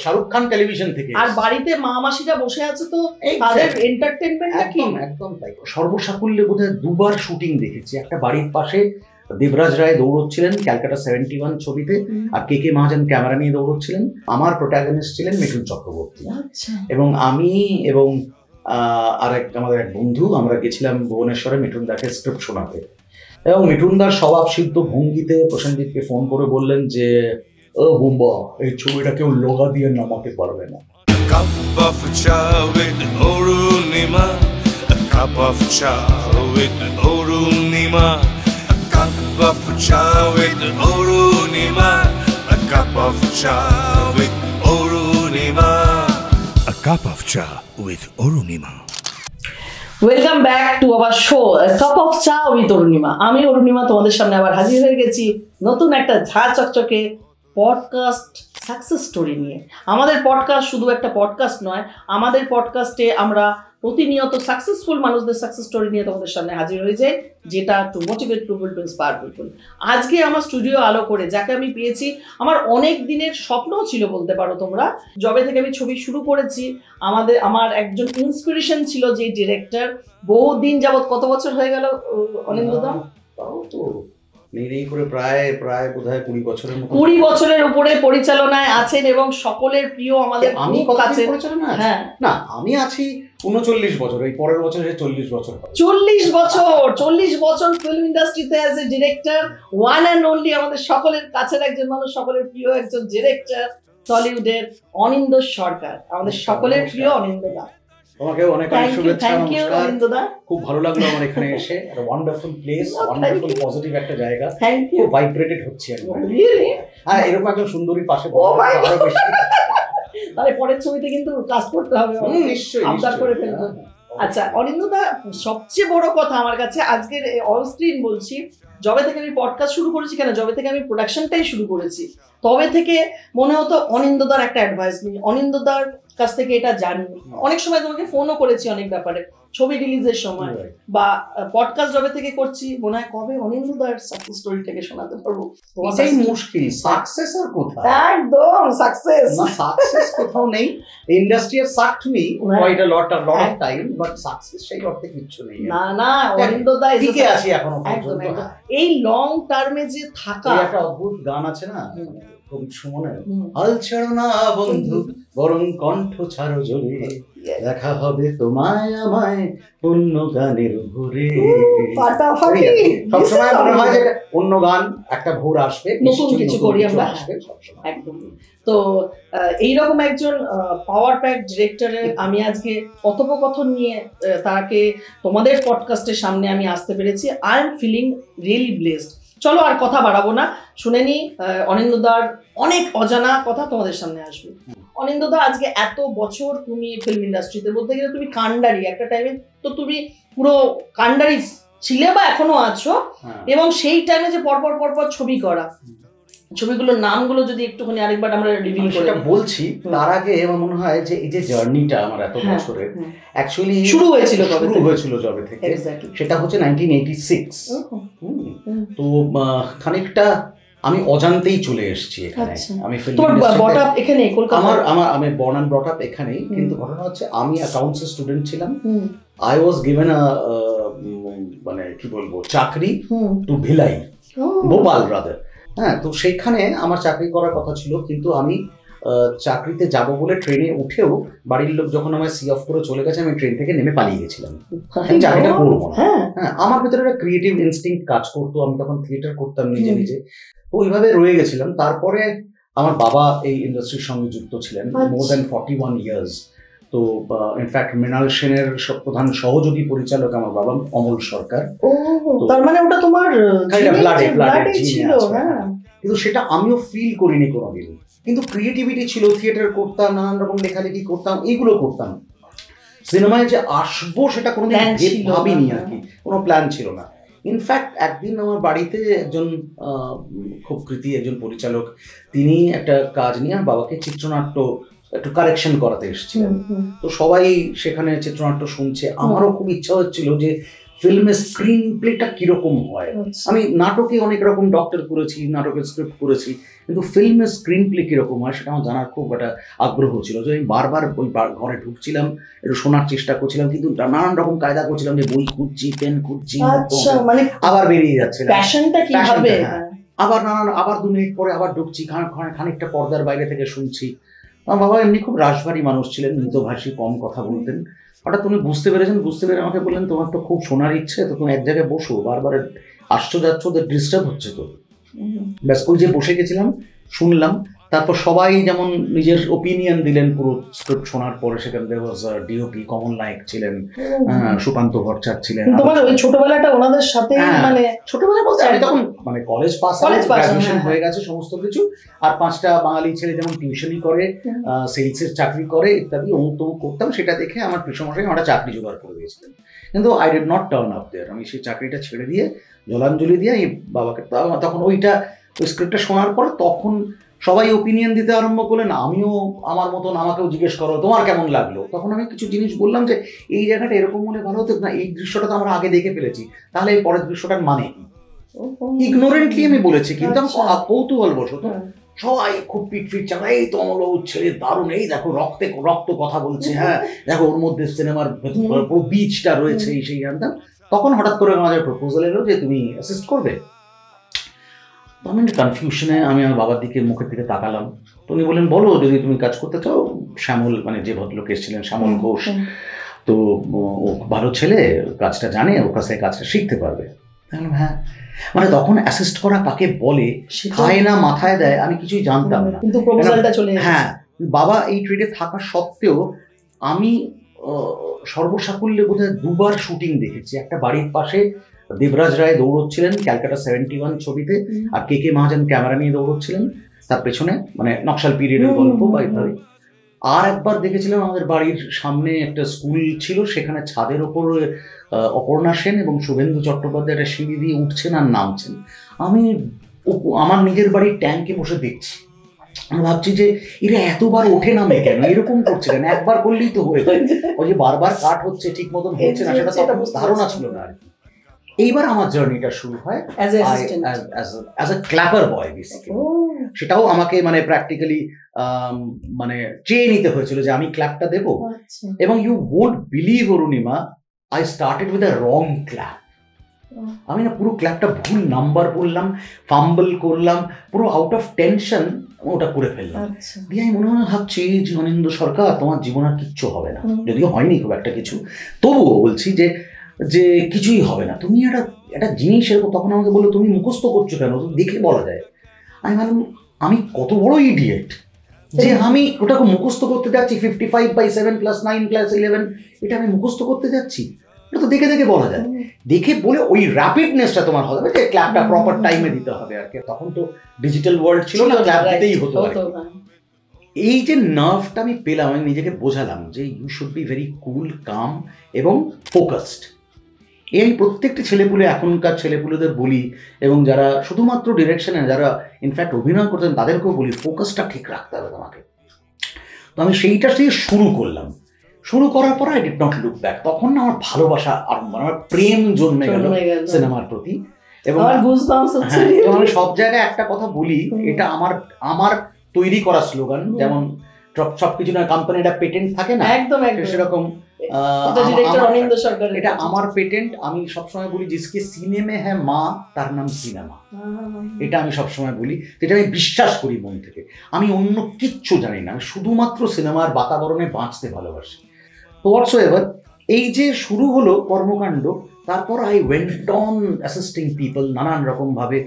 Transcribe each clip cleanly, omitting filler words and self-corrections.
Shahrukh Khan television থেকে, আর বাড়িতে মা মাসিরা বসে আছে, তো তাদের এন্টারটেইনমেন্টটা কি একদম তাই। সর্বসাকুল্যে বোধহয় দুবার শুটিং দেখেছি। একটা বাড়ির পাশে দেবরাজ রায় দৌড়চ্ছিলেন ক্যালকাটা 71 ছবিতে, আর কে কে মহাজন ক্যামেরা নিয়ে দৌড়চ্ছিলেন। আমার প্রোটাগনিস্ট ছিলেন মিঠুন চক্রবর্তী, এবং আমি এবং আমাদের এক বন্ধু, আমরা গেছিলাম ভুবনেশ্বরে মিঠুন দাকে স্ক্রিপ্ট শোনাতে, এবং মিঠুন দার স্বভাব সিদ্ধ ভঙ্গিতে প্রসেনজিৎকে ফোন করে বললেন যে, ও বুম্বা, এই ছবিটা কেউ লোগা দিয়ে নামাতে পারবে না। Cup of chai with Orunima, a cup of chai with Orunima, a cup of chai with Orunima, a cup of chai with Orunima, a cup of chai with Orunima. Welcome back to our show cup of চা with Arunima. আমি অরুণিমা তোমাদের সামনে আবার হাজির হয়ে গেছি নতুন একটা ঝাঁ চকচকে পডকাস্ট সাকসেস স্টোরি নিয়ে। আমাদের পডকাস্ট শুধু একটা পডকাস্ট নয়, আমাদের পডকাস্টে আমরা প্রতিনিয়ত সাকসেসফুল মানুষদের সাকসেস স্টোরি নিয়ে তোমাদের সামনে হাজির হয়ে যাই, যেটা two motivate people, to inspire people. আজকে আমার স্টুডিও আলো করে যাকে আমি পেয়েছি, আমার অনেক দিনের স্বপ্নও ছিল বলতে পারো তোমরা। যবে থেকে আমি ছবি শুরু করেছি, আমার একজন ইন্সপিরেশন ছিল যে ডিরেক্টর, বহুদিন যাবৎ, কত বছর হয়ে গেল অনিন্দদা? তাও তো নেই করে প্রায় বোধহয় 20 বছরের মতো। 20 বছরের উপরে পরিচালনায় আছেন এবং সকলের প্রিয়। আমাদের আমি কত কাছে পরিচালনা? হ্যাঁ না, আমি আছি 39 বছর, এই পরের বছর 40 বছর। 40 বছর ফিল্ম ইন্ডাস্ট্রিতে as a director, one and only আমাদের সকলের কাছের একজন মানুষ, সকলের প্রিয় একজন ডিরেক্টর, টলিউডের অনিন্দ সরকার, আমাদের সকলের প্রিয় অনিন্দদা। তোমাকে অনেক অনেক শুভেচ্ছা, নমস্কার। অনিন্দদা, খুব ভালো লাগলো আমার এখানে এসে। একটা ওয়ান্ডারফুল প্লেস, ওয়ান্ডারফুল পজিটিভ একটা জায়গা। Thank you. খুব ভাইব্রেটেড হচ্ছে একদম। রিয়েলি? আর এরকম একজন সুন্দরীর পাশে আরো বেশি। তাহলে পরের ছবিতে কিন্তু কাজ করতে হবে, নিশ্চয়ই আবদার করে ফেলবো। আচ্ছা অনিন্দদা, সবচেয়ে বড় কথা আমার কাছে আজকের অন স্ক্রিন বলছি, যবে থেকে আমি পডকাস্ট শুরু করেছি, কেন যবে থেকে আমি প্রোডাকশনটাই শুরু করেছি, তবে থেকে মনে হতো অনিন্দদার একটা অ্যাডভাইস নিই, অনিন্দদার কাছ থেকে এটা জানি। অনেক সময় তোমাকে ফোনও করেছি অনেক ব্যাপারে, ছবি রিলিজের সময় বা পডকাস্ট যবে থেকে করছি, মনে হয় কবে অনিন্দদার সাকসেস স্টোরিটাকে শোনাতে পারবো। এটাই মুশকিল, সাকসেস আর কোথায়? একদম সাকসেস না, সাকসেস কোথাও নেই। Industry has sucked me quite a lot of time, but success সেই অর্থে কিছু নেই। না অনিন্দদা ঠিকই আছে এখনো পর্যন্ত। এই লং টার্মে যে থাকা, একটা অদ্ভুত গান আছে না কবি সুমনের, হাল ছেড়ো না বন্ধু বরং কণ্ঠ ছাড়ো জোরে, দেখা হবে তোমায় আমায় অন্য গানের ভোরে। সবসময় মনে হয় যে অন্য গান একটা ভোর আসবে, নতুন কিছু করি আমরা একদম। তো এইরকম একজন পাওয়ার প্যাক ডিরেক্টরের আমি আজকে কথোপকথন নিয়ে তাকে তোমাদের পডকাস্টের সামনে আমি আসতে পেরেছি। I am feeling really blessed. চলো আর কথা বাড়াবো না, শুনে নি অনিন্দদার অনেক অজানা কথা তোমাদের সামনে আসবে। অনিন্দদা, আজকে এত বছর তুমি ফিল্ম ইন্ডাস্ট্রিতে, বলতে গেলে তুমি কান্ডারি, একটা টাইমে তো তুমি পুরো কান্ডারি ছিলে বা এখনো আছো, এবং সেই টাইমে যে পরপর ছবি করা, ছবিগুলোর নামগুলো যদি একটুখানি আরেকবার আমরা রিভিউ করে বলছি। তার আগে আমার মনে হয় যে এই যে জার্নিটা আমার এত বছরের অ্যাকচুয়ালি শুরু হয়েছিল জবে থেকে, সেটা হচ্ছে 1986। তো খানিকটা আমি অজান্তেই চলে এসেছি এখানে। আমি আমি বর্ন অ্যান্ড ব্রট আপ এখানেই, কিন্তু ঘটনা হচ্ছে আমি অ্যাকাউন্টস এর স্টুডেন্ট ছিলাম। আই ওয়াজ গিভেন মানে কি বলবো, চাকরি টু ভিলাই, ভোপাল ব্রাদার। হ্যাঁ, তো সেইখানে আমার চাকরি করার কথা ছিল, কিন্তু আমি চাকরিতে যাব বলে ট্রেনে উঠেও বাড়ির লোক যখন আমায় সি অফ করে চলে গেছে, আমি ট্রেন থেকে নেমে পালিয়ে গেছিলাম, আমি চাকরিটা করবো না। হ্যাঁ, আমার ভিতরে একটা ক্রিয়েটিভ ইনস্টিংক্ট কাজ করতো, আমি তখন থিয়েটার করতাম নিজে, তো ওইভাবে রয়ে গেছিলাম। তারপরে আমার বাবা এই ইন্ডাস্ট্রির সঙ্গে যুক্ত ছিলেন মোর দ্যান 41 ইয়ার্স। তো ইনফ্যাক্ট মৃণাল সেনের প্রধান সহযোগী পরিচালক আমার বাবা অমল সরকার। তার মানে ওটা তোমার ব্লাডে ছিল। কিন্তু সেটা আমিও ফিল করিনি কোনোদিন। কিন্তু ক্রিয়েটিভিটি ছিল, থিয়েটার করতাম, নানান রকম লেখালেখি করতাম, এইগুলো করতাম। সিনেমায় যে আসবো সেটা কোনোদিন ভাবিনি আর কি, কোনো প্ল্যান ছিল না। ইনফ্যাক্ট একদিন আমার বাড়িতে একজন খুব কৃতি একজন পরিচালক, তিনি একটা কাজ নিয়ে বাবাকে চিত্রনাট্য একটু কারেকশন করাতে এসেছিলেন। তো সবাই সেখানে চিত্রনাট্য শুনছে, আমারও খুব ইচ্ছা হচ্ছিল যে ফিল্মের স্ক্রিন প্লেটা কিরকম হয়। আমি নাটকে অনেক রকম ডক্টর করেছি, নাটকের স্ক্রিপ্ট করেছি, কিন্তু ফিল্মের স্ক্রিন প্লে কীরকম হয় সেটা আমার জানার খুব একটা আগ্রহ ছিল। যে আমি বারবার ওই ঘরে ঢুকছিলাম, একটু শোনার চেষ্টা করছিলাম, কিন্তু নানান রকম কায়দা করছিলাম, যে বই খুঁজছি, পেন খুঁজছি, মানে আবার বেরিয়ে যাচ্ছে প্যাশনটা কিভাবে, আবার আবার 2 মিনিট পরে আবার ঢুকছি, খানিকটা পর্দার বাইরে থেকে শুনছি। আমার বাবা এমনি খুব রাশভারী মানুষ ছিলেন, মৃতভাষী, কম কথা বলতেন। হঠাৎ উনি বুঝতে পেরে আমাকে বললেন, তোমার তো খুব শোনার ইচ্ছে, তো তুমি এক জায়গায় বসো, বারবার আসছো যাচ্ছ, ওদের ডিস্টার্ব হচ্ছে তো। ব্যাস ওই যে বসে গেছিলাম, শুনলাম। তারপর সবাই যেমন নিজের ওপিনিয়ন দিলেন পুরো স্ক্রিপ্ট শোনার পরে। সেখানে ডিওপি কমল নায়ক ছিলেন, সুকান্ত ভট্টাচার্য ছিলেন। তোমার ওই ছোটবেলাটা ওনাদের সাথে, মানে ছোটবেলা বলতে আমি তখন মানে কলেজ পাস গ্রাজুয়েশন হয়ে গেছে সমস্ত কিছু। আর 5টা বাঙালি ছেলে যেমন টিউশনই করে, সেলসের চাকরি করে ইত্যাদি, অমুক করতাম। সেটা দেখে আমার পিসমশাই একটা চাকরি জোগাড় করে দিয়েছিলেন। কিন্তু I did not turn up there. আমি সেই চাকরিটা ছেড়ে দিয়ে, জলাঞ্জলি দিয়ে এই বাবাকে, তখন ওই স্ক্রিপ্টটা শোনার পরে তখন সবাই ওপিনিয়ন দিতে আরম্ভ করলেন। আমিও আমার মতন, আমাকেও জিজ্ঞেস করো তোমার কেমন লাগলো। তখন আমি কিছু জিনিস বললাম যে এই জায়গাটা এরকম হলে ভালো হতো না, এই দৃশ্যটা তো আমরা আগে দেখে ফেলেছি, তাহলে এই পরের দৃশ্যটার মানে কি। ইগনোরেন্টলি আমি বলেছি, কিন্তু আমি কৌতূহল বসত সবাই খুব পিট চালা, এই তো অমল ছেলে দারুণ, এই দেখো রক্ত কথা বলছে, হ্যাঁ দেখো ওর মধ্যে সিনেমার পুরো বীজটা রয়েছে, সেই জানতাম। তখন হঠাৎ করে আমাদের প্রপোজাল এলো যে তুমি অ্যাসিস্ট করবে। তো আমি একটা কনফিউশনে আমি আমার বাবার দিকে, মুখের দিকে তাকালাম। তো উনি বললেন, বলো যদি তুমি কাজ করতে চাও। শ্যামল, মানে যে ভদ্রলোক এসেছিলেন, শ্যামল ঘোষ, তো ও ভালো ছেলে, কাজটা জানে, ওর কাছে কাজটা শিখতে পারবে। হ্যাঁ, মানে তখন অ্যাসিস্ট করা কাকে বলে, খায় না মাথায় দেয়, আমি কিছুই জানতাম না। হ্যাঁ, বাবা এই ট্রেডে থাকা সত্ত্বেও আমি সর্বসাকুল্যে বোধহয় 2বার শুটিং দেখেছি। একটা বাড়ির পাশে দেবরাজ রায় দৌড়চ্ছিলেন ক্যালকাটা 71 ছবিতে, আর কে মহাজন ক্যামেরা নিয়ে দৌড়চ্ছিলেন তার পেছনে, মানে নকশাল পিরিয়ডের গল্প বা ইত্যাদি। আর একবার দেখেছিলাম আমাদের বাড়ির সামনে একটা স্কুল ছিল, সেখানে ছাদের ওপর অপর্ণা সেন এবং শুভেন্দু চট্টোপাধ্যায় একটা সিঁড়ি দিয়ে উঠছেন আর নামছেন। আমি আমার নিজের বাড়ির ট্যাঙ্কে বসে দেখছি, আমি ভাবছি যে এরা এতবার ওঠে নামে কেন, এরকম করছে কেন, একবার করলেই তো হয়ে যায়। ওই যে বারবার কাট হচ্ছে, ঠিক মতন হচ্ছে না, সেটা তো ধারণা ছিল না আর কি। এইবার আমার জার্নিটা শুরু হয় as a clapper boy basically. সেটাও আমাকে মানে প্র্যাকটিক্যালি মানে চেয়ে নিতে হয়েছিল যে আমি ক্ল্যাপটা দেবো। এবং you won't believe Arunima, I started with a wrong clap. আমি না পুরো ক্ল্যাপটা ভুল নাম্বার বললাম, ফাম্বল করলাম, পুরো আউট অফ টেনশন ওটা করে ফেললাম। দিয়ে আমি মনে মনে ভাবছি যে অনিন্দ্য সরকার, তোমার জীবন আর কিচ্ছু হবে না, যদিও হয়নি খুব একটা কিছু, তবুও বলছি যে কিছুই হবে না। তুমি একটা জিনিস এরকম, তখন আমাকে বললো তুমি মুখস্থ করছো কেন, তুমি দেখে বলা যায়। আমি ভাবলাম আমি কত বড় ইডিয়েট যে আমি ওটাকে মুখস্থ করতে যাচ্ছি, 55/7 + 9 + 11, এটা আমি মুখস্থ করতে যাচ্ছি। এটা তো দেখে দেখে বলা যায়, দেখে বলে ওই র্যাপিডনেসটা তোমার হবে, যে ক্ল্যাপটা প্রপার টাইমে দিতে হবে আর কি। তখন তো ডিজিটাল ওয়ার্ল্ড ছিল না, ক্ল্যাপ দিতেই হতো আর কি। এই যে নার্ভটা আমি পেলাম, আমি নিজেকে বোঝালাম যে you should be very cool, calm এবং ফোকাসড। এই প্রত্যেকটি ছেলেপুলে, এখনকার ছেলেপুলেদের বলি, এবং যারা শুধুমাত্র ডিরেকশনে, যারা ইনফ্যাক্ট অভিনয় করতেন তাদেরকেও বলি, ফোকাসটা ঠিক রাখতে হবে তোমাকে। তো আমি সেইটা দিয়ে শুরু করলাম। শুরু করার পর I did not look back. তখন না আমার ভালোবাসা আর আমার প্রেম জন্মে গেল সিনেমার প্রতি। এবং আমি সব জায়গায় একটা কথা বলি, এটা আমার তৈরি করা স্লোগান। যেমন সবকিছু না কোম্পানিটা পেটেন্ট থাকে না, একদম সেরকম এটা আমার পেটেন্ট। আমি সবসময় বলি, জিসকে সিনেমে হ্যাঁ মা, তার নাম সিনেমা। এটা আমি সবসময় বলি, এটা আমি বিশ্বাস করি মন থেকে। আমি অন্য কিচ্ছু জানি না, আমি শুধুমাত্র সিনেমার বাতাবরণে বাঁচতে ভালোবাসি। তো হোয়াটসোএভার, এই যে শুরু হলো কর্মকাণ্ড, তারপর I went on assisting people নানান রকমভাবে।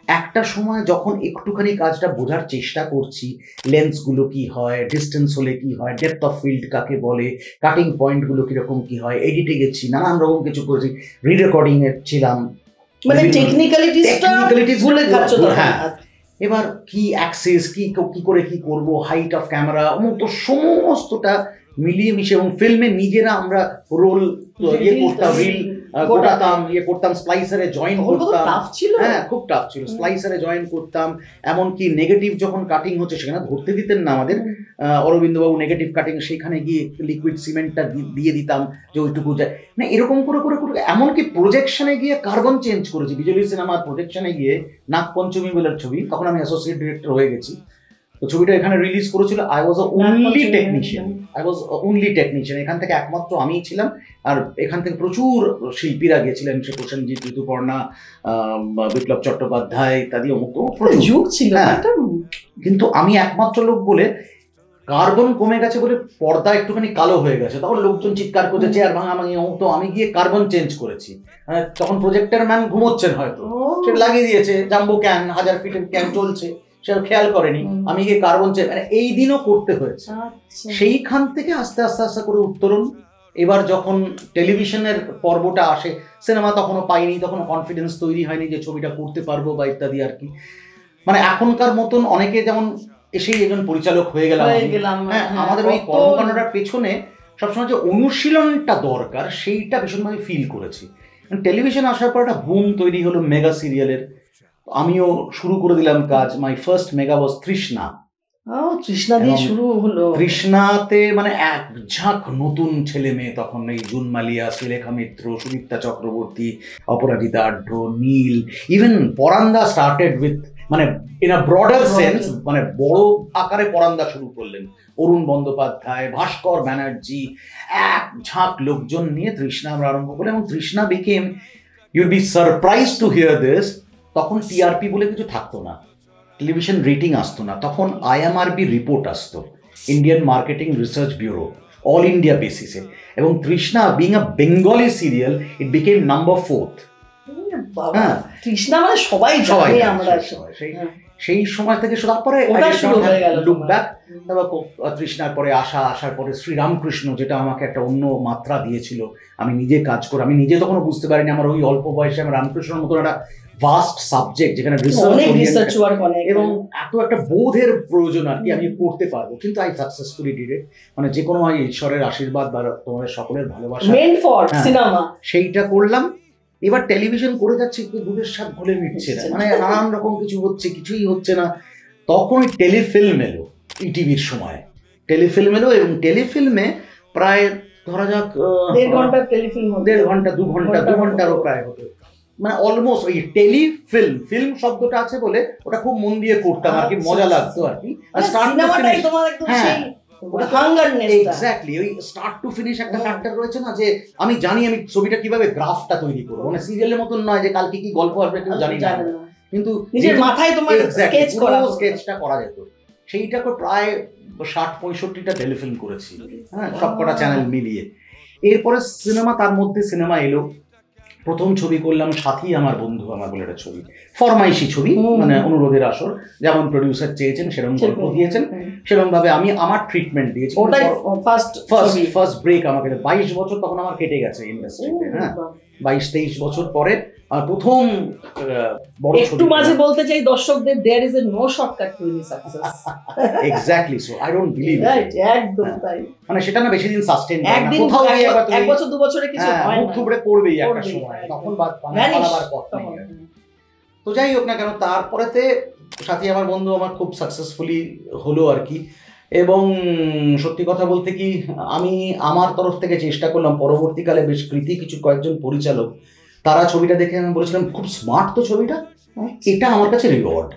একটা সময় যখন একটুখানি কাজটা বোঝার চেষ্টা করছি, লেন্সগুলো কি হয়, ডিস্টেন্স হলে কি হয়, ডেপথ অফ ফিল্ড কাকে বলে, কাটিং পয়েন্টগুলো কীরকম কি হয়, এডিটে গেছি, নানান রকম কিছু করেছি, রিরেকর্ডিংয়ে ছিলাম, মানে টেকনিক্যালিটিস ভুলে যাচ্ছ। হ্যাঁ, এবার কি অ্যাক্সেস, কি করে কি করব, হাইট অফ ক্যামেরা, তো সমস্তটা মিলিয়ে মিশে। এবং ফিল্মে নিজেরা আমরা রোল ইয়ে করতাম, রিল গোটাতাম, ইয়ে করতাম, স্প্লাইসারে জয়েন করতাম। হ্যাঁ, খুব টাফ ছিল। স্প্লাইসারে জয়েন করতাম, এমনকি নেগেটিভ যখন কাটিং হচ্ছে সেখানে ধরতে দিতেন না আমাদের অরবিন্দবাবু নেগেটিভ কাটিং, সেখানে গিয়ে লিকুইড সিমেন্টটা দিয়ে দিতাম যে ওইটুকু যায় না, এরকম করে করে করে এমনকি প্রজেকশনে গিয়ে কার্বন চেঞ্জ করেছি। বিজলি সিনেমার প্রজেকশনে গিয়ে নাগপঞ্চমী বলের ছবি, তখন আমি অ্যাসোসিয়েট ডিরেক্টর হয়ে গেছি, তো ছবিটা এখানে রিলিজ করেছিল। আই ওয়াজ অনলি টেকনিশিয়ান, এখান থেকে একমাত্র আমিই ছিলাম। আর এখান থেকে প্রচুর শিল্পীরা গিয়েছিলেন, সে প্রসেনজিৎ, ঋতুপর্ণা, বিপ্লব চট্টোপাধ্যায় ইত্যাদি, যুগ ছিল। কিন্তু আমি একমাত্র লোক বলে, কার্বন কমে গেছে বলে পর্দা একটুখানি কালো হয়ে গেছে, তখন লোকজন চিৎকার করছে চেয়ার ভাঙাভাঙি, তো আমি গিয়ে কার্বন চেঞ্জ করেছি। তখন প্রজেক্টর ম্যান ঘুমোচ্ছেন হয়তো, সেটা লাগিয়ে দিয়েছে, জাম্বো ক্যান, 1000 ফিটের ক্যান চলছে, সেটা খেয়াল করেনি, আমি গিয়ে কার্বন চেঞ্জ, মানে এই দিনও করতে হয়েছে। সেইখান থেকে আস্তে আস্তে আস্তে করে উত্তরণ। এবার যখন টেলিভিশনের পর্বটা আসে, সিনেমা তখনও পাইনি, তখনও কনফিডেন্স তৈরি হয়নি যে ছবিটা করতে পারবো বা ইত্যাদি আর কি। মানে এখনকার মতন অনেকে যেমন এসেই একজন পরিচালক হয়ে গেলাম, হ্যাঁ, আমাদের ওই কর্মকাণ্ডটার পেছনে সবসময় যে অনুশীলনটা দরকার সেইটা ভীষণভাবে ফিল করেছি। টেলিভিশন আসার পর একটা বুম তৈরি হলো মেগা সিরিয়ালের, আমিও শুরু করে দিলাম কাজ। মাই ফার্স্ট মেগা ওয়াজ তৃষ্ণা। তৃষ্ণা দিয়ে শুরু হলো। তৃষ্ণাতে মানে এক ঝাঁক নতুন ছেলে মেয়ে, তখন এই জুন মালিয়া, শ্রীলেখা মিত্র, সুদীপ্তা চক্রবর্তী, অপরাজিতা আড্র, নীল, ইভেন পরান্দা স্টার্টেড উইথ, মানে ইন আ ব্রডার সেন্স, মানে বড় আকারে পরান্দা শুরু করলেন, অরুণ বন্দ্যোপাধ্যায়, ভাস্কর ব্যানার্জি, এক ঝাঁক লোকজন নিয়ে তৃষ্ণা আমরা আরম্ভ করলাম। এবং Trishna became, you'll be surprise to hear this, তখন টিআরপি বলে কিছু থাকতো না, টেলিভিশন রেটিং আসতো না, তখন আইএমআরবি রিপোর্ট আসতো, Indian marketing research bureau, all India বেসিসে। এবং Trishna being a Bengali serial, it became number 4th। হ্যাঁ, তৃষ্ণা মানে সবাই জানে আমরা। সেই সময় থেকে তারপরে লুক ব্যাক, তারপর তৃষ্ণার পরে আসার পরে শ্রীরামকৃষ্ণ, যেটা আমাকে একটা অন্য মাত্রা দিয়েছিল। আমি নিজে কাজ করে, আমি নিজে তখনও বুঝতে পারিনি আমার ওই অল্প বয়সে আমি রামকৃষ্ণের মতো একটা ভাস্ট সাবজেক্ট, যেখানে রিসার্চ এবং এত একটা বোধের প্রয়োজন আর কি, আমি করতে পারবো। কিন্তু আই সাকসেসফুলি ডিড ইট, মানে যে কোনো ঈশ্বরের আশীর্বাদ বা তোমাদের সকলের ভালোবাসা, সেইটা করলাম। এবার টেলিভিশন করে যাচ্ছে, একটু দুধের স্বাদ ঘুলে মিটছে না, মানে নানান রকম কিছু হচ্ছে, কিছুই হচ্ছে না। তখন ওই টেলিফিল্ম এলো, ইটিভির সময় টেলিফিল্ম এলো, এবং টেলিফিল্মে প্রায় ধরা যাক 1.5 ঘন্টা 2 ঘন্টারও প্রায় হতো, মানে অলমোস্ট ওই টেলিফিল্ম, ফিল্ম শব্দটা আছে বলে ওটা খুব মন দিয়ে করতাম আর কি, মজা লাগতো আর কি। এক্স্যাক্টলি, ওই স্টার্ট টু ফিনিশ একটা ফ্যাক্টর রয়েছে না, যে আমি জানি আমি ছবিটা কিভাবে গ্রাফটা তৈরি করবো, মানে সিরিয়ালের মতন নয় যে কালকে কি গল্প আসবে কেউ জানি না, কিন্তু নিজের মাথায় তোমার স্কেচটা করা যেত। সেইটা প্রায় 60-65টা টেলিফিল্ম করেছি, হ্যাঁ, সবকটা চ্যানেল মিলিয়ে। এরপরে সিনেমা, তার মধ্যে সিনেমা এলো। প্রথম ছবি করলাম সাথী আমার বন্ধু আমার বলে একটা ছবি, ফরমাইশি ছবি, মানে অনুরোধের আসর, যেমন প্রডিউসার চেয়েছেন সেরকম গল্প দিয়েছেন, সেরকম ভাবে আমি আমার ট্রিটমেন্ট দিয়েছি। ফার্স্ট ব্রেক আমাকে 22 বছর তখন আমার কেটে গেছে ইন্ডাস্ট্রিতে, হ্যাঁ, 22-23 বছর পরে প্রথম বড় ছবি। একটু মাঝে বলতে চাই দর্শকদের, there is a no shortcut to any success. Exactly, so I don't believe it. একদম তাই, মানে সেটা না বেশি দিন সাস্টেইন করে না, কোথাও গিয়ে একবার 1 বছর 2 বছরে কিছু হয় না, মুখ থুবড়ে পড়বেই একটা সময়, তখন পালাবার পথ নেই। তো যাই হোক না কেন, তারপরেতে সাথী আমার বন্ধু আমার খুব সাকসেসফুলি হলো আর কি। এবং সত্যি কথা বলতে কি, আমি আমার তরফ থেকে চেষ্টা করলাম, পরবর্তীকালে বেশ কিছু কয়েকজন পরিচালক, তারা ছবিটা দেখে আমি বলেছিলাম খুব স্মার্ট তো ছবিটা, এটা আমার কাছে রিওয়ার্ড।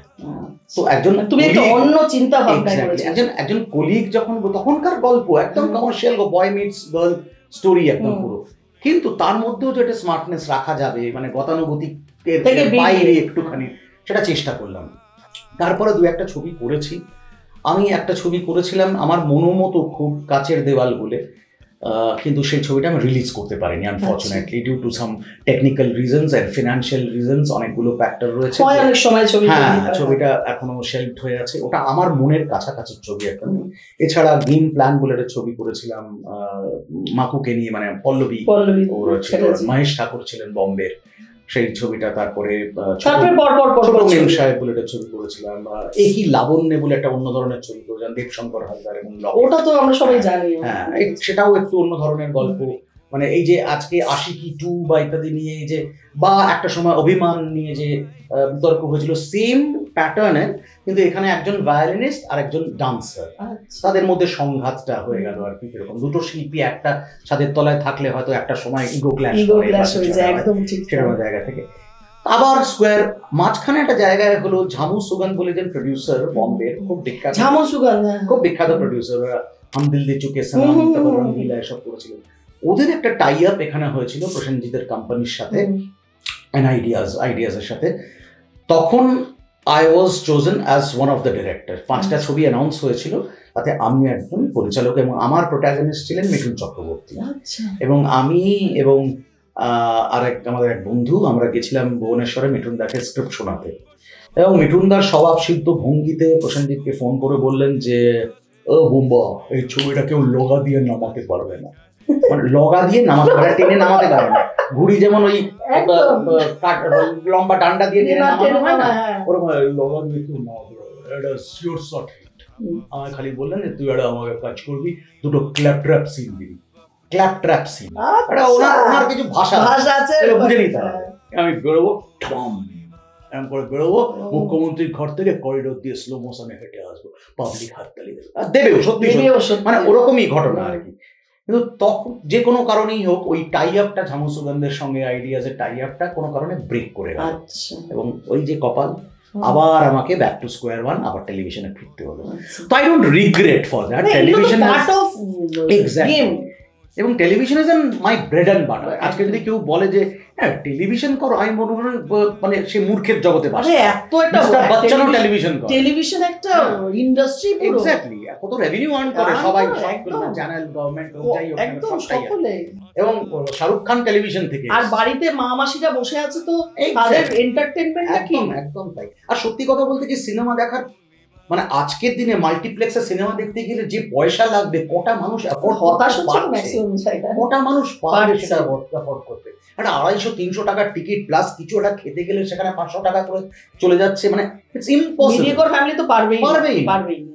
তো একজন তুমি একটা অন্য চিন্তা ভাবনা করেছো, একজন কলিগ যখন, তখনকার গল্প একদম কমার্শিয়াল, বয় মিটস গার্ল স্টোরি একদম পুরো, কিন্তু তার মধ্যেও যে একটা স্মার্টনেস রাখা যাবে, মানে গতানুগতিকের বাইরে একটুখানি, সেটা চেষ্টা করলাম। তারপরে 2-1টা ছবি করেছি। আমি একটা ছবি করেছিলাম আমার মনোমতো, খুব কাছের দেওয়াল বলে, কিন্তু সেই ছবিটা আমি রিলিজ করতে পারিনি unfortunately, due to some technical reasons and financial reasons, অনেকগুলো ফ্যাক্টর রয়েছে। অনেক সময় ছবিটা এখনো শেলফড হয়ে আছে। ওটা আমার মনের কাছাকাছি ছবি একটা। এছাড়া গেম প্ল্যান বলে একটা ছবি করেছিলাম মাকুকে নিয়ে, মানে পল্লবী ওর ছিল, মহেশ ঠাকুর ছিলেন বম্বের, সেই ছবিটা। তারপরে মেম সাহেব বলে একটা ছবি করেছিলাম, একই লাবণ্যে বলে একটা অন্য ধরনের ছবি করেছিলাম দেবশঙ্কর হালদার এবং, ওটা তো আমরা সবাই জানি, হ্যাঁ, সেটাও একটু অন্য ধরনের গল্প। মানে এই যে আজকে আশিকি 2 বা ইত্যাদি নিয়ে এই যে, বা একটা সময় অভিমান নিয়ে যে বিতর্ক হয়েছিল, সেম প্যাটার্নের, কিন্তু এখানে একজন ভায়োলিনিস্ট আর একজন ডান্সার, তাদের মধ্যে সংঘাতটা হয়ে গেল আর কি। এরকম দুটো শিল্পী একটা ছাদের তলায় থাকলে হয়তো একটা সময় ইগো ক্ল্যাশ হয়ে যায়, একদম ঠিক সেরকম জায়গা থেকে আবার স্কোয়ার মাঝখানে একটা জায়গায় হলো ঝামু সুগান বলে যে প্রডিউসার, বম্বের খুব বিখ্যাত, ঝামু সুগান খুব বিখ্যাত প্রডিউসার, হাম দিল দে চুকে সালাম, তারপর রঙ্গিলা এসব করেছিল। ওদের একটা টাই আপ এখানে হয়েছিল প্রসেনজিতের কোম্পানির সাথে, আইডিয়াজের সাথে। তখন I was chosen as one of the director. 5টা ছবি অ্যানাউন্স হয়েছিল, তাতে আমি একজন পরিচালক, এবং আমার প্রোটাগনিস্ট ছিলেন মিঠুন চক্রবর্তী। এবং আমি এবং আমাদের এক বন্ধু, আমরা গেছিলাম ভুবনেশ্বরে মিঠুন দাকে স্ক্রিপ্ট শোনাতে, এবং মিঠুন দার স্বভাব সিদ্ধ ভঙ্গিতে প্রসেনজিৎকে ফোন করে বললেন যে, ও বুম্বা, এই ছবিটা কেউ লগা দিয়ে নামাতে পারবে না। মানে লগা দিয়ে নামাতে পারে, টেনে নামাতে পারে না। ঘুড়ি যেমন ওই লম্বা ডান্ডা দিয়ে টেনে নামানো হয় না, ওরকম লগা দিয়ে কেউ নামাতে পারবে না, এটা শিওর শট হিট। আমায় খালি বললেন যে তুই একটা আমাকে কাজ করবি, দুটো ক্ল্যাপ ট্র্যাপ সিন দিবি, ক্ল্যাপ ট্র্যাপ সিন, ওনার কিছু ভাষা আছে বুঝে নিতে হবে। আমি বেরোবো, এরকম করে বেরোবো, মুখ্যমন্ত্রীর ঘর থেকে করিডোর দিয়ে স্লো মোশনে হেঁটে আসবো, পাবলিক হাততালি দেবেও, সত্যি মানে ওরকমই ঘটনা আর কি। কিন্তু তখন যে কোনো কারণেই হোক, ওই টাই আপটা ঝামু সুগন্ধের সঙ্গে আইডিয়াজের টাই আপটা কোনো কারণে ব্রেক করে গেল, এবং ওই যে কপাল, আবার আমাকে ব্যাক টু স্কোয়ার ওয়ান, আবার টেলিভিশনে ফিরতে হলো। তো I don't regret for that. Television exactly, এবং television is my bread and butter. আজকে যদি কেউ বলে যে হ্যাঁ টেলিভিশন করো, আমি মনে করি মানে সে মূর্খের জগতে বাস। এত একটা বাচ্চানো টেলিভিশন করে, টেলিভিশন একটা ইন্ডাস্ট্রি পুরো, এক্স্যাক্টলি কত রেভিনিউ আর্ন করে সবাই, চ্যানেল, গভর্নমেন্ট, যাই হোক সকলে। এবং শাহরুখ খান টেলিভিশন থেকে, আর বাড়িতে মা মাসিরা বসে আছে, তো তাদের এন্টারটেইনমেন্ট নাকি একদম তাই। আর সত্যি কথা বলতে কি, সিনেমা দেখার মানে আজকের দিনে মাল্টিপ্লেক্সে সিনেমা দেখতে গেলে যে পয়সা লাগবে, কটা মানুষ কটা মানুষ পারবে সেটা অ্যাফোর্ড করতে? একটা 250-300 টাকার টিকিট প্লাস কিছু একটা খেতে গেলে সেখানে 500 টাকা করে চলে যাচ্ছে, মানে ইটস ইম্পসিবল। মিডিয়াকর ফ্যামিলি তো পারবেই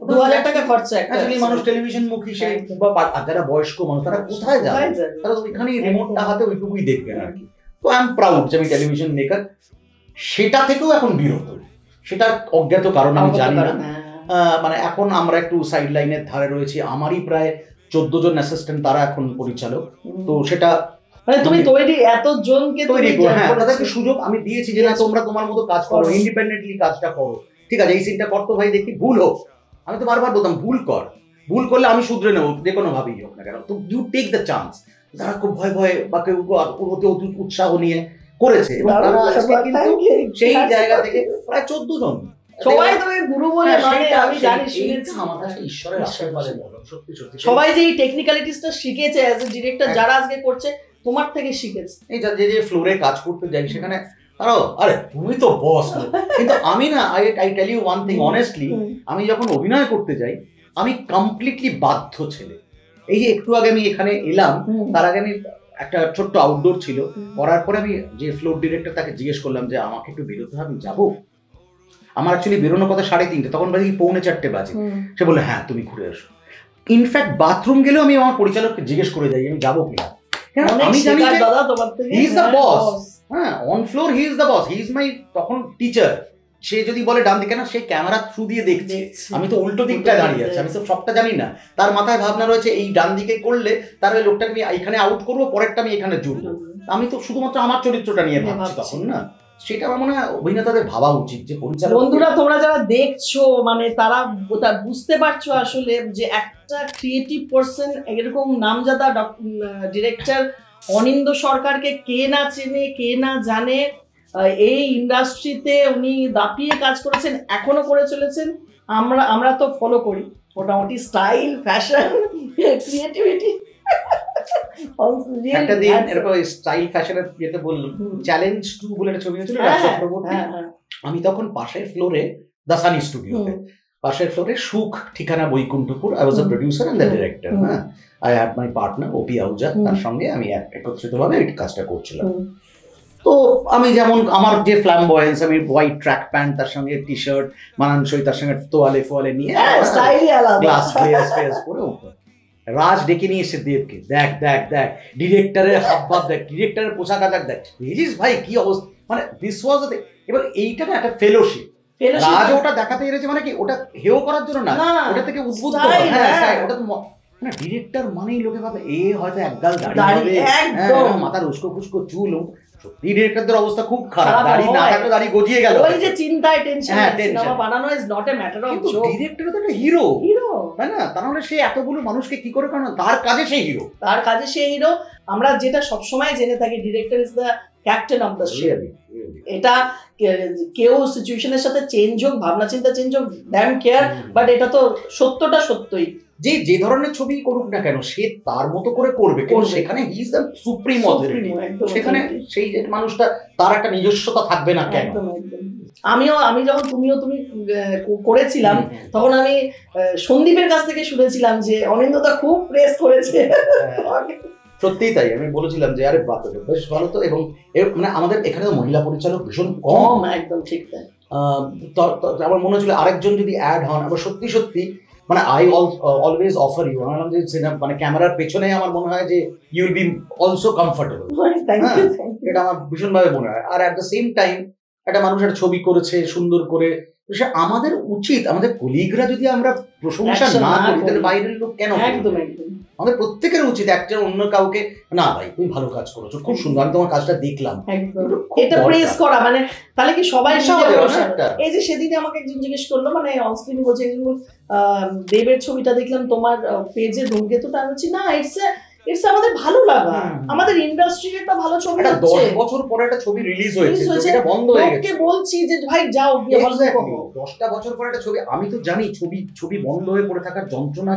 2000 টাকা খরচা অ্যাকচুয়ালি মানুষ টেলিভিশন মুখী, সেই বা যারা বয়স্ক মানুষ, তারা কোথায় যাবে? তারা তো ওইখানেই রিমোটটা হাতে ওইটুকুই দেখবেন আর কি। তো আই এম প্রাউড যে আমি টেলিভিশন মেকার। সেটা থেকেও এখন বিরত, সেটা অজ্ঞাত কারণ আমি জানি না। মানে এখন আমরা একটু সাইড লাইনের ধারে রয়েছি। আমারই প্রায় 14 জন অ্যাসিস্ট্যান্ট, তারা এখন পরিচালক। তো সেটা মানে তুমি তৈরি এত জনকে তৈরি করে, হ্যাঁ তাদেরকে সুযোগ আমি দিয়েছি যে না তোমরা তোমার মতো কাজ করো, ইন্ডিপেন্ডেন্টলি কাজটা করো, ঠিক আছে এই সিনটা করতো ভাই, দেখি ভুল হোক, আমি তো বারবার বলতাম ভুল কর, ভুল করলে আমি শুধরে নেবো, যে কোনো ভাবেই হোক না কেন। তো ইউ টেক দ্য চান্স। তারা খুব ভয় ভয়ে বা কেউ উৎসাহ নিয়ে করেছে, এবং তারা আজকে কিন্তু সেই জায়গা থেকে প্রায় 14 জন। সবাই তো গুরু বলে মানে আমি জানি, শুনেছি, আমাদের ঈশ্বরের আশীর্বাদে বলো, সত্যি সত্যি সবাই যে এই টেকনিক্যালিটিসটা শিখেছে অ্যাজ এ ডিরেক্টর, যারা আজকে করছে তোমার থেকে শিখেছে। এই যে ফ্লোরে কাজ করতে যাই সেখানে তারাও আরে তুমি তো বস, কিন্তু আমি না, I tell you one thing honestly, আমি যখন অভিনয় করতে যাই আমি কমপ্লিটলি বাধ্য ছেলে। এই যে একটু আগে আমি এখানে এলাম, তার আগে আমি একটা ছোট্ট আউটডোর ছিল, করার পরে আমি যে ফ্লোর ডিরেক্টর তাকে জিজ্ঞেস করলাম যে আমাকে একটু বেরোতে হবে, আমি যাবো? আমার অ্যাকচুয়ালি বেরোনোর কথা 3:30, তখন বাজে 3:45 বাজে। সে বললো হ্যাঁ তুমি ঘুরে এসো। ইনফ্যাক্ট বাথরুম গেলেও আমি আমার পরিচালককে জিজ্ঞেস করে যাই আমি যাবো কিনা। আমি জানি হি ইজ দ্য বস, হ্যাঁ on floor he is the boss, he is my তখন টিচার। সে যদি বলে ডান দিকে না, সে ক্যামেরা থ্রু দিয়ে দেখছে, আমি তো উল্টো দিকটা দাঁড়িয়ে আছি, আমি তো সবটা জানি না। তার মাথায় ভাবনা রয়েছে এই ডান দিকে করলে তার ওই লোকটাকে আমি এখানে আউট করবো, পরেরটা আমি এখানে জুড়বো। আমি তো শুধুমাত্র আমার চরিত্রটা নিয়ে ভাবছি তখন না। সেটা আমার মনে হয় অভিনেতাদের ভাবা উচিত যে পরিচালক। বন্ধুরা তোমরা যারা দেখছো, মানে তারা বুঝতে পারছো আসলে যে একটা ক্রিয়েটিভ পারসন, এরকম নামজাদা ডিরেক্টর অনিন্দ সরকারকে কে না চেনে, কে না জানে। এই ইন্ডাস্ট্রিতে উনি দাপিয়ে কাজ করেছেন, এখনো করে চলেছেন। আমরা তো ফলো করি মোটামুটি স্টাইল, ফ্যাশন, ক্রিয়েটিভিটি। একটা দিন এরকম স্টাইল ফ্যাশনের ইয়েতে বললাম, চ্যালেঞ্জ 2 বলে একটা ছবি হয়েছিল চক্রবর্তী। আমি তখন পাশের ফ্লোরে দাসানি স্টুডিওতে, পাশের ফ্লোরে সুখ ঠিকানা Baikunthapur, I was a producer and the director. হ্যাঁ, I had my partner OP Ahuja, তার সঙ্গে আমি একত্রিতভাবে এই কাজটা করছিলাম। তো আমি যেমন আমার যে ফ্ল্যামবয়েন্স, আমি হোয়াইট ট্র্যাক প্যান্ট, তার সঙ্গে টি শার্ট মানানসই, তার সঙ্গে তোয়ালে ফোয়ালে নিয়ে গ্লাস ফেস করে রাজ ডেকে নিয়ে এসে দেবকে, দেখ দেখ দেখ ডিরেক্টরের হাবভাব দেখ, ডিরেক্টরের পোশাক আশাক দেখ, বুঝিস ভাই কি অবস্থা, মানে দিস ওয়াজ এবার এইটা না একটা ফেলোশিপ। রাজ ওটা দেখাতে এসেছে মানে কি ওটা হেও করার জন্য না, ওটা থেকে উদ্বুদ্ধ, হ্যাঁ ওটা তো মানে ডিরেক্টর মানেই লোকে ভাবে এ হয়তো একগাল দাড়ি হবে, মাথার উস্কো ফুস্কো চুল, সত্যি ডিরেক্টরদের অবস্থা খুব খারাপ, দাড়ি না থাকলে দাড়ি গজিয়ে গেল, ওই যে চিন্তায় টেনশন, সিনেমা বানানো is not a matter of joke. Director তো একটা হিরো, তাই না? তাহলে সে এতগুলো মানুষকে কি করে, কারণ তার কাজে সে হিরো, তার কাজে সে হিরো। আমরা যেটা সবসময় জেনে থাকি, director is the captain of the ship. এটা কেউ সিচুয়েশনের সাথে চেঞ্জ হোক, ভাবনা চিন্তা চেঞ্জ হোক, ড্যাম কেয়ার, বাট এটা তো সত্যটা সত্যই। যে ধরনের ছবি করুক না কেন সে তার মতো করে করবে, কিন্তু সেখানে he is the supreme authority, সেখানে সেই মানুষটা তার একটা নিজস্বতা থাকবে না কেন? আমি যখন তুমি করেছিলাম তখন আমি সন্দীপের কাছ থেকে শুনেছিলাম যে অনিন্দদা খুব প্রেস করেছে। সত্যিই তাই, আমি বলেছিলাম যে আরে বাপ রে বেশ ভালো তো, এবং মানে আমাদের এখানে তো মহিলা পরিচালক ভীষণ কম, একদম ঠিক তাই। আমার মনে হচ্ছিল আরেকজন যদি অ্যাড হন, আবার সত্যি সত্যি মানে আই অলওয়েজ অফার ইউ, মানে ক্যামেরার পেছনে আমার মনে হয় যে you will be also comfortable, এটা আমার ভীষণভাবে মনে হয়। আর অ্যাট দ্য সেম টাইম একটা মানুষের ছবি করেছে সুন্দর করে, সে আমাদের উচিত, আমাদের কলিগরা যদি আমরা প্রশংসা না করি তাহলে বাইরের লোক কেন? একদম একদম আমাদের প্রত্যেকের উচিত একটা অন্য কাউকে, না ভাই তুমি ভালো কাজ করেছো, খুব সুন্দর, আমি তোমার কাজটা দেখলাম, এটা প্রেস করা, মানে তাহলে কি সবাই। এই যে সেদিনে আমাকে একজন জিজ্ঞেস করলো, মানে অনস্ক্রিন বলছে দেবের ছবিটা দেখলাম তোমার পেজে, ধূমকেতুটা, আমি বলছি না ইটস আমাদের ভালো লাগা, আমাদের ইন্ডাস্ট্রির একটা ভালো ছবি হচ্ছে, 10 বছর পরে একটা ছবি রিলিজ হয়েছে, এটা বন্ধ হয়ে গেছে, ওকে বলছি যে ভাই যাও গিয়ে ভালো করো, 10টা বছর পরে একটা ছবি, আমি তো জানি ছবি বন্ধ হয়ে পড়ে থাকার যন্ত্রণা,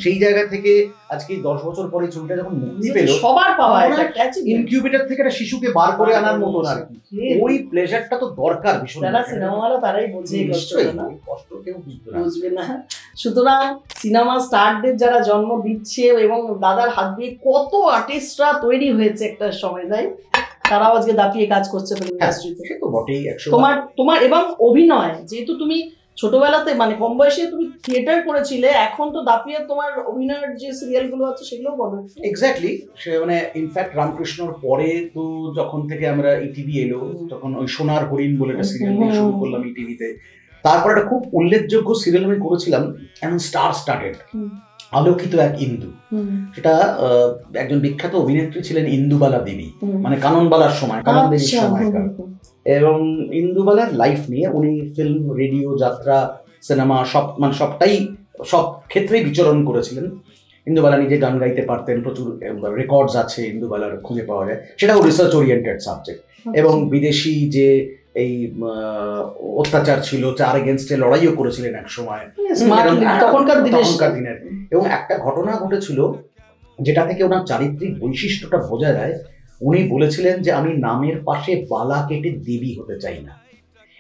সেই জায়গা থেকে আজকে 10 বছর পরে ছবিটা যখন মুক্তি পেল, সবার পাওয়া এটা ইনকিউবেটর থেকে একটা শিশুকে বার করে আনার মতন আর কি, ওই প্লেজারটা তো দরকার ভীষণ। যারা সিনেমাওয়ালা তারাই বোঝে কষ্ট কেউ বুঝবে না। সুতরাং সিনেমা স্টারদের যারা জন্ম দিচ্ছে এবং দাদার হাত দিয়ে কত আর্টিস্টরা তৈরি হয়েছে একটা সময়, তাই তারাও আজকে দাপিয়ে কাজ করছে ফিল্ম ইন্ডাস্ট্রিতে। সে তো বটেই। তোমার এবং অভিনয়, যেহেতু তুমি ছোটবেলাতে মানে কম বয়সে তুমি থিয়েটার করেছিলে, এখন তো দাপিয়ে তোমার অভিনয়ের যে সিরিয়ালগুলো আছে সেগুলোও বলো। এক্স্যাক্টলি, সে মানে ইনফ্যাক্ট রামকৃষ্ণর পরে তো যখন থেকে আমরা ইটিভি এলো, তখন ওই সোনার হরিণ বলে একটা সিরিয়াল দিয়ে শুরু করলাম ইটিভিতে। তারপর একটা খুব উল্লেখযোগ্য সিরিয়াল আমি করেছিলাম, এমন স্টার স্টার্টেড, আলোকিত এক ইন্দু। সেটা একজন বিখ্যাত অভিনেত্রী ছিলেন ইন্দুবালা দেবী, মানে কাননবালার সময়, কানন দেবীর সময়কার। এবং ইন্দুবালার লাইফ নিয়ে উনি ফিল্ম, রেডিও, যাত্রা, সিনেমা সবটাই সব ক্ষেত্রেই বিচরণ করেছিলেন। ইন্দুবালা নিজে গান গাইতে পারতেন, প্রচুর রেকর্ডস আছে ইন্দুবালার খুঁজে পাওয়া যায়, সেটাও রিসার্চ ওরিয়েন্টেড সাবজেক্ট। এবং বিদেশি যে এই অত্যাচার ছিল তার এগেনস্টে লড়াইও করেছিলেন এক সময়, তখনকার দিনের। এবং একটা ঘটনা ঘটেছিল যেটা থেকে ওনার চারিত্রিক বৈশিষ্ট্যটা বোঝা যায়। উনি বলেছিলেন যে আমি নামের পাশে বালা কেটে দেবী হতে চাই না।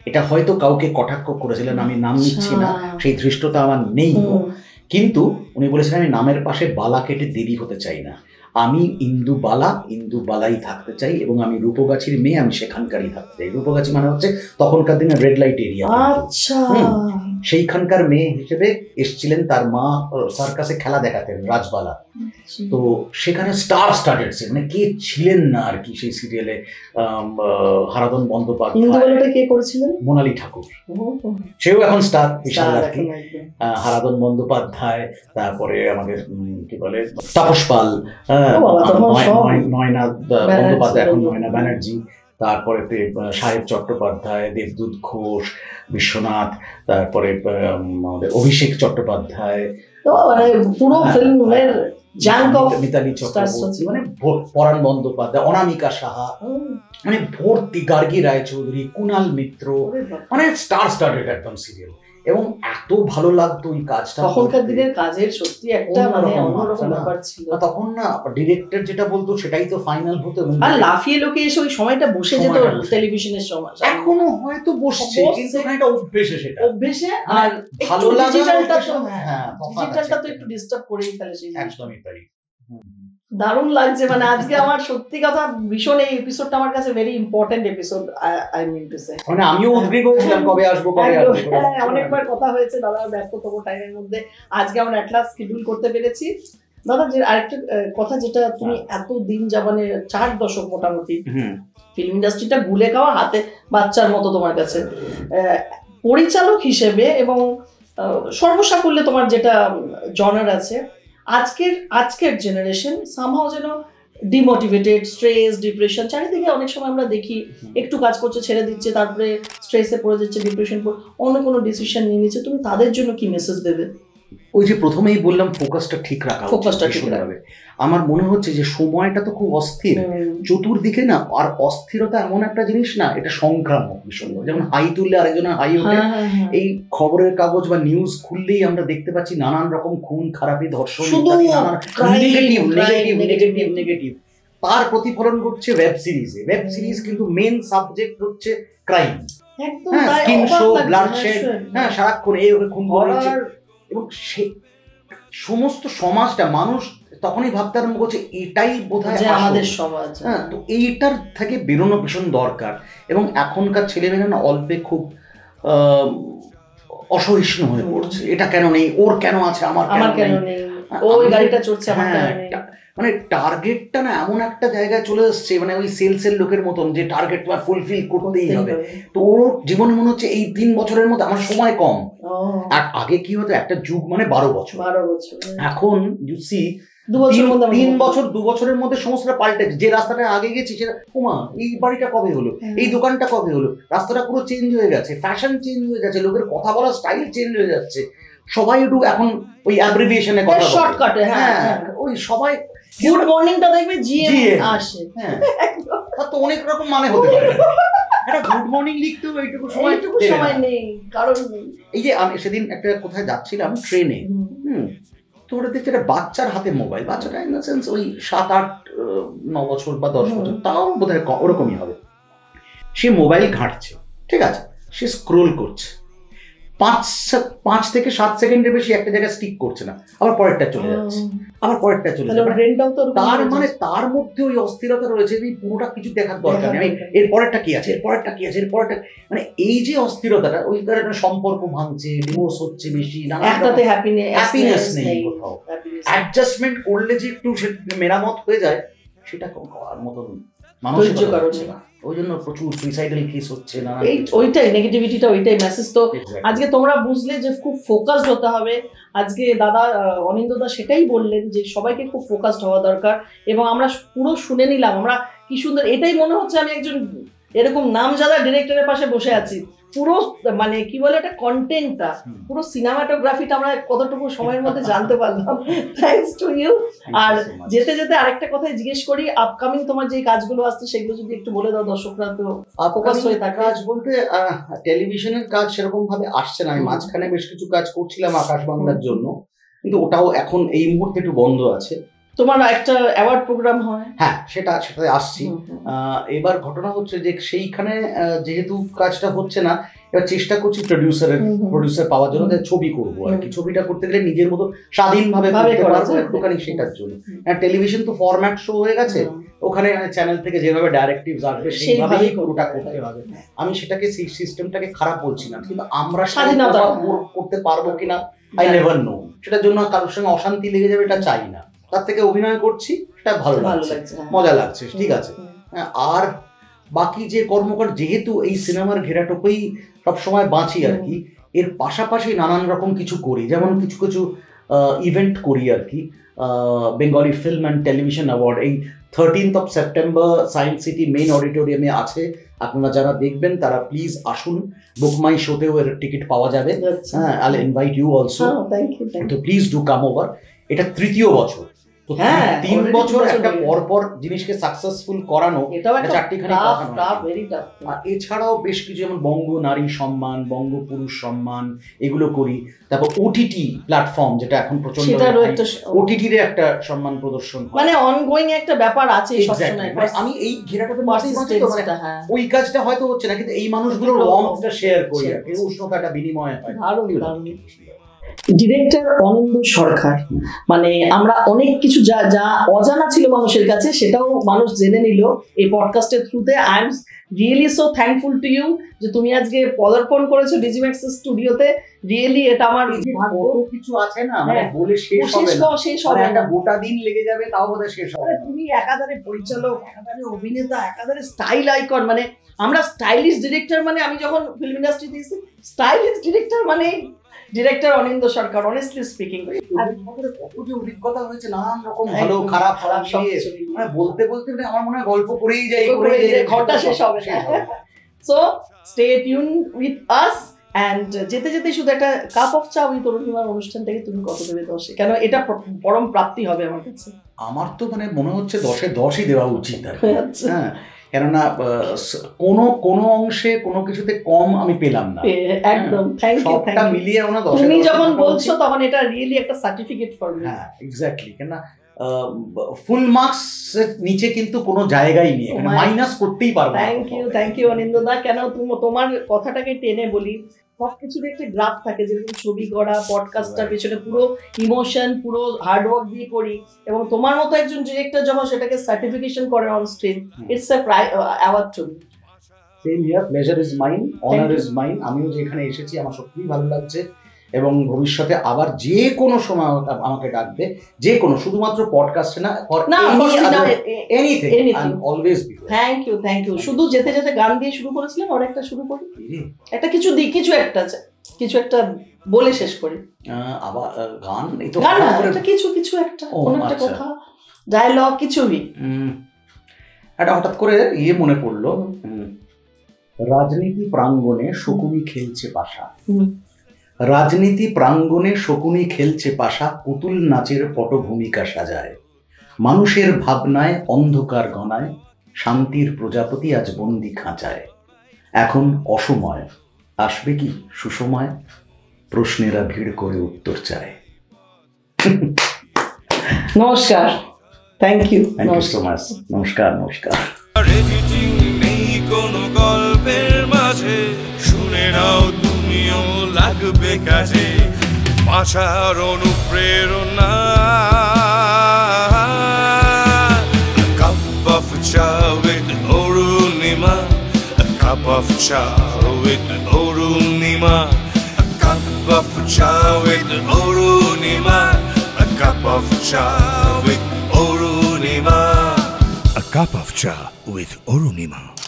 এটা হয়তো কাউকে কটাক্ষ করেছিলেন, আমি নাম নিচ্ছি না, সেই ধৃষ্টতা আমার নেই, কিন্তু উনি বলেছিলেন আমি নামের পাশে বালা কেটে দেবী হতে চাই না, আমি ইন্দুবালাই থাকতে চাই, এবং আমি রূপগাছির মেয়ে, আমি সেখানকারই থাকতে চাই। রূপগাছি মানে হচ্ছে তখনকার দিনে রেড লাইট এরিয়া, সেইখানকার মেয়ে হিসেবে এসেছিলেন। তার মা সার্কাসে খেলা দেখাতেন, রাজবালা। তো সেখানে স্টার স্টার্টেড, মানে কে ছিলেন না আর কি সেই সিরিয়ালে, হারাধন বন্দ্যোপাধ্যায়, কে করেছিলেন, মোনালি ঠাকুর, সেও এখন স্টার বিশাল আর কি। হারাধন বন্দ্যোপাধ্যায়, তারপরে আমাদের কি বলে তাপস পাল, নয়না বন্দ্যোপাধ্যায়, এখন নয়না ব্যানার্জি, তারপরে সাহেব চট্টোপাধ্যায়, দেবদূত ঘোষ, বিশ্বনাথ, তারপরে আমাদের অভিষেক চট্টোপাধ্যায়, পুরো ফিল্মের মিতালি চক্রবর্তী, মানে পরাণ বন্দ্যোপাধ্যায়, অনামিকা সাহা, মানে ভর্তি, গার্গী রায়চৌধুরী, কুণাল মিত্র, মানে স্টার স্টার্টেড একদম সিরিয়াল। এবং এত ভালো লাগতো ওই কাজটা, তখনকার দিনের কাজের সত্যি একটা মানে অন্যরকম ব্যাপার ছিল। তখন না ডিরেক্টর যেটা বলতো সেটাই তো ফাইনাল হতো, আর লাফিয়ে লোকে এসে ওই সময়টা বসে যেত টেলিভিশনের সময়, এখনো হয়তো বসছে, কিন্তু এটা অভ্যেসে, সেটা অভ্যেসে। আর ভালো লাগা, ডিজিটালটা তো একটু ডিস্টার্ব করেই ফেলে সেই, একদমই তাই। দারুণ লাগছে, মানে আজকে আমার সত্যি কথা ভীষণ, এই এপিসোডটা আমার কাছে very important episode, I mean to say. মানে আমিও উদ্গ্রীব হয়েছিলাম কবে আসবো। অনেকবার কথা হয়েছে দাদার ব্যস্ততম টাইমের মধ্যে, আজকে আমরা অ্যাট লাস্ট শিডিউল করতে পেরেছি। দাদা যে আরেকটা কথা, যেটা তুমি এত দিন যাবানে 4 দশক মোটামুটি ফিল্ম ইন্ডাস্ট্রিটা গুলে খাওয়া হাতে বাচ্চার মতো তোমার কাছে, পরিচালক হিসেবে এবং সর্বসাকুল্যে তোমার যেটা জনার আছে, আজকের জেনারেশন সামহাও যেন ডিমোটিভেটেড, স্ট্রেস, ডিপ্রেশন, চারিদিকে অনেক সময় আমরা দেখি একটু কাজ করছে ছেড়ে দিচ্ছে, তারপরে স্ট্রেসে পড়ে যাচ্ছে, ডিপ্রেশন পড়ে অন্য কোনো ডিসিশন নিয়ে নিচ্ছে। তুমি তাদের জন্য কি মেসেজ দেবে? ওই যে প্রথমেই বললাম ফোকাসটা ঠিক রাখা, ফোকাসটা ঠিক রাখবে। আমার মনে হচ্ছে যে সময়টা তো খুব অস্থির চতুর্দিকে না, আর অস্থিরতা এমন একটা জিনিস না, এটা সংক্রামক ভীষণ, যেমন হাই তুললে আরেকজনের হাই ওঠে। এই খবরের কাগজ বা নিউজ খুললেই আমরা দেখতে পাচ্ছি নানান রকম খুন খারাপি, ধর্ষণ, নেগেটিভ। তার প্রতিফলন ঘটছে ওয়েব সিরিজে। ওয়েব সিরিজ কিন্তু মেন সাবজেক্ট হচ্ছে ক্রাইম, স্কিন শো, ব্লাডশেড, হ্যাঁ সারাক্ষণ এই খুন করেছে। এবং সে সমস্ত সমাজটা মানুষ তখনই ভাবতে আরম্ভ করছে এটাই বোধহয় আমাদের সমাজ। হ্যাঁ, তো এইটার থেকে বেরোনো ভীষণ দরকার। এবং এখনকার ছেলেমেয়েরা না অল্পে খুব অসহিষ্ণু হয়ে পড়ছে, এটা কেন নেই, ওর কেন আছে, আমার কেন নেই, ওই গাড়িটা চড়ছে আমার কেন নেই। মানে টার্গেটটা না এমন একটা জায়গায় চলে এসছে, মানে ওই সেলসের লোকের মতন যে টার্গেট ফুলফিল করতেই হবে। তো ওর জীবনে মনে হচ্ছে এই 3 বছরের মধ্যে আমার সময় কম। আগে কি হতো, একটা যুগ মানে 12 বছর, এখন ইউসি 3 বছর 2 বছরের মধ্যে সমস্তটা পাল্টেছে। যে রাস্তাটা আগে গেছি সেটা, ওমা এই বাড়িটা কবে হলো, এই দোকানটা কবে হলো, রাস্তাটা পুরো চেঞ্জ হয়ে গেছে, ফ্যাশন চেঞ্জ হয়ে গেছে, লোকের কথা বলার স্টাইল চেঞ্জ হয়ে যাচ্ছে, সবাই একটু এখন ওই অ্যাব্রিভিয়েশনে কথা বলে, শর্টকাটে। হ্যাঁ, ওই সবাই গুড মর্নিংটা দেখবে জিএম আসে, হ্যাঁ তার তো অনেক রকম মানে হতে পারে। একটা গুড মর্নিং লিখতেও এইটুকু সময় নেই, কারণ এই যে আমি সেদিন একটা কোথায় যাচ্ছিলাম ট্রেনে, তো ওটা দেখছি একটা বাচ্চার হাতে মোবাইল, বাচ্চাটা ইন দ্য সেন্স ওই 7-8-9 বছর বা 10 বছর, তাও বোধহয় ওরকমই হবে। সে মোবাইল ঘাঁটছে, ঠিক আছে, সে স্ক্রোল করছে, 5 থেকে 7 সেকেন্ডের বেশি একটা জায়গায় স্টিক করছে না, আবার পরেরটা চলে যাচ্ছে, আবার পরেরটা চলে যাচ্ছে। তার মানে তার মধ্যে ওই অস্থিরতা রয়েছে, এই পুরোটা কিছু দেখার দরকার নেই, এর পরেরটা কি আছে, এর পরেরটা কি আছে, এর পরেরটা, মানে এই যে অস্থিরতাটা, ওই কারণে সম্পর্ক ভাঙছে, ডিভোর্স হচ্ছে বেশি, একটাতে হ্যাপিনেস নেই কোথাও। অ্যাডজাস্টমেন্ট করলে যে একটু মেরামত হয়ে যায়, সেটা করার মতন মানুষের কারণে না। ওই জন্য প্রচুর সুইসাইডাল কেস হচ্ছে না, ওইটাই নেগেটিভিটিটা, ওইটাই মেসেজ। তো আজকে তোমরা বুঝলে যে খুব ফোকাসড হতে হবে। আজকে দাদা অনিন্দদা সেটাই বললেন যে সবাইকে খুব ফোকাসড হওয়া দরকার, এবং আমরা পুরো শুনে নিলাম। আমরা কি সুন্দর, এটাই মনে হচ্ছে আমি একজন এরকম নামজাদা ডিরেক্টরের পাশে বসে আছি। পুরো মানে কি বলে এটা, কন্টেন্টটা পুরো সিনেমাটোগ্রাফিটা আমরা কতটুকু সময়ের মধ্যে জানতে পারলাম, থ্যাঙ্কস টু ইউ। আর যেতে যেতে আরেকটা কথাই জিজ্ঞেস করি, আপকামিং তোমার যে কাজগুলো আসছে সেগুলো যদি একটু বলে দাও, দর্শকরা তো ফোকাস হয়ে থাকে। কাজ বলতে টেলিভিশনের কাজ সেরকম ভাবে আসছে না, আমি মাঝখানে বেশ কিছু কাজ করছিলাম আকাশ বাংলার জন্য, কিন্তু ওটাও এখন এই মুহূর্তে একটু বন্ধ আছে। তোমার একটা অ্যাওয়ার্ড প্রোগ্রাম হয়, হ্যাঁ সেটাতে আসছি। এবার ঘটনা হচ্ছে যে সেইখানে যেহেতু কাজটা হচ্ছে না, এবার চেষ্টা করছি প্রডিউসার পাওয়ার জন্য, ছবি করবো আর কি। ছবিটা করতে গেলে নিজের মতো স্বাধীনভাবে করতে পারবো একটুখানি, সেটার জন্য। টেলিভিশন তো ফরম্যাট শো হয়ে গেছে, ওখানে চ্যানেল থেকে যেভাবে ডাইরেক্টিভস আসবে সেইভাবেই ওটা করতে হবে। আমি সেটাকে সেই সিস্টেমটাকে খারাপ বলছি না, কিন্তু আমরা স্বাধীনতা করতে পারবো কিনা আই নেভার নো। সেটার জন্য কারোর সঙ্গে অশান্তি লেগে যাবে, এটা চাই না। তার থেকে অভিনয় করছি, সেটা ভালো লাগছে, মজা লাগছে, ঠিক আছে। আর বাকি যে কর্মকাণ্ড, যেহেতু এই সিনেমার ঘেরাটোপেই সবসময় বাঁচি আর কি, এর পাশাপাশি নানান রকম কিছু করি, যেমন কিছু কিছু ইভেন্ট করি আর কি। Bengali film and television award এই 13th September science city main অডিটোরিয়ামে আছে। আপনারা যারা দেখবেন তারা প্লিজ আসুন, বুক মাই শোতেও এর টিকিট পাওয়া যাবে। হ্যাঁ, I will invite you also, তো প্লিজ ডু কাম ওভার। এটা 3য় বছর, তো 3 বছর একটা পরপর জিনিসকে সাকসেসফুল করানো, চারটিখানি কথা। এছাড়াও বেশ কিছু, যেমন বঙ্গ নারী সম্মান, বঙ্গ পুরুষ সম্মান, এগুলো করি। তারপর ওটিটি প্ল্যাটফর্ম, যেটা এখন প্রচন্ড, ওটিটির একটা সম্মান প্রদর্শন, মানে অনগোয়িং একটা ব্যাপার আছে সবসময়। আমি এই ঘেরাটাতে ওই কাজটা হয়তো হচ্ছে না, কিন্তু এই মানুষগুলোর ওয়ার্মথটা শেয়ার করি, উষ্ণতাটা বিনিময় হয়। ডিরেক্টর অনিন্দ সরকার, মানে আমরা অনেক কিছু যা যা অজানা ছিল মানুষের কাছে সেটাও মানুষ জেনে নিল এই পডকাস্টের থ্রুতে। I am really so thankful to you যে তুমি আজকে পদার্পণ করেছো ডিজিম্যাক্স স্টুডিওতে। রিয়েলি এটা আমার কিছু আছে না, মানে বলে শেষ হবে একটা গোটা দিন লেগে যাবে, তাও বোধহয় শেষ হবে। তুমি একাধারে পরিচালক, একাধারে অভিনেতা, একাধারে স্টাইল আইকন। মানে আমরা স্টাইলিশ ডিরেক্টর, মানে আমি যখন ফিল্ম ইন্ডাস্ট্রিতে এসেছি স্টাইলিশ ডিরেক্টর মানে ডিরেক্টর অনিন্দ সরকার। অনেস্টলি স্পিকিং কত যে অভিজ্ঞতা হয়েছে, নানান রকম ভালো খারাপ সব মানে বলতে বলতে আমার মনে হয় গল্প করেই যাই ঘন্টা শেষ হবে। So stay tune with us and যেতে যেতে শুধু একটা কাপ অফ চা উইথ অরুণিমার অনুষ্ঠানটাকে তুমি কত দেবে 10-এ? কেন এটা পরম প্রাপ্তি হবে আমার কাছে। আমার তো মানে মনে হচ্ছে 10-এ 10ই দেওয়া উচিত আর কি। হ্যাঁ, কেননা কোনো অংশে কোনো কিছুতে কম আমি পেলাম না। একদম থ্যাংক ইউ। সবটা মিলিয়ে ওনা 10-এ তুমি যখন বলছো তখন এটা রিয়েলি একটা সার্টিফিকেট ফর মি। হ্যাঁ এক্স্যাক্টলি, কেন ফুল মার্কস এর নিচে কিন্তু কোনো জায়গাই নেই, এখানে মাইনাস করতেই পারবো। থ্যাংক ইউ অনিন্দদা। কেন তোমার কথাটাকে টেনে বলি, সবকিছুর একটা গ্রাফ থাকে, যেরকম ছবি করা, পডকাস্টটার পেছনে পুরো ইমোশন, পুরো হার্ডওয়ার্ক দিয়ে করি, এবং তোমার মতো একজন ডিরেক্টর যখন সেটাকে সার্টিফিকেশন করে on screen, it's a award to me. Same here, pleasure is mine, honour is mine. আমিও যেখানে এসেছি আমার সত্যিই ভালো লাগছে, এবং ভবিষ্যতে আবার যে কোনো সময় আমাকে ডাকবে, যে কোনো, শুধুমাত্র পডকাস্টে না, anything I am always be. Thank you. শুধু যেতে যেতে গান দিয়ে শুরু করেছিলাম, আর একটা শুরু করি, একটা কিছু একটা বলে শেষ করি। আবার গান? এই তো গান না, একটা কিছু একটা কোন একটা কথা, ডায়লগ, কিছুই। এটা হঠাৎ করে মনে পড়লো, রাজনীতি প্রাঙ্গণে শকুনি খেলছে পাশা, রাজনীতি প্রাঙ্গণে শকুনি খেলছে পাশা, পুতুল নাচের পটভূমিকা সাজায়, মানুষের ভাবনায় অন্ধকার গণায়, শান্তির প্রজাপতি আজ বন্দি খাঁচায়। এখন অসময়, আসবে কি সুসময়, প্রশ্নেরা ভিড় করে উত্তর চায়। নমস্কার, থ্যাংক ইউ সো মাচ। নমস্কার। নেই কোনো গল্পের মাঝে, শুনে নাও তুমিও লাগবে কাজে, ভাষার অনুপ্রেরণা। কাপ অফ চা উইথ অরুণিমা, কাপ অফ চা উইথ অরুণিমা, কাপ অফ চা উইথ অরুণিমা, কাপ অফ চা with Arunima, a cup of cha with Orunima.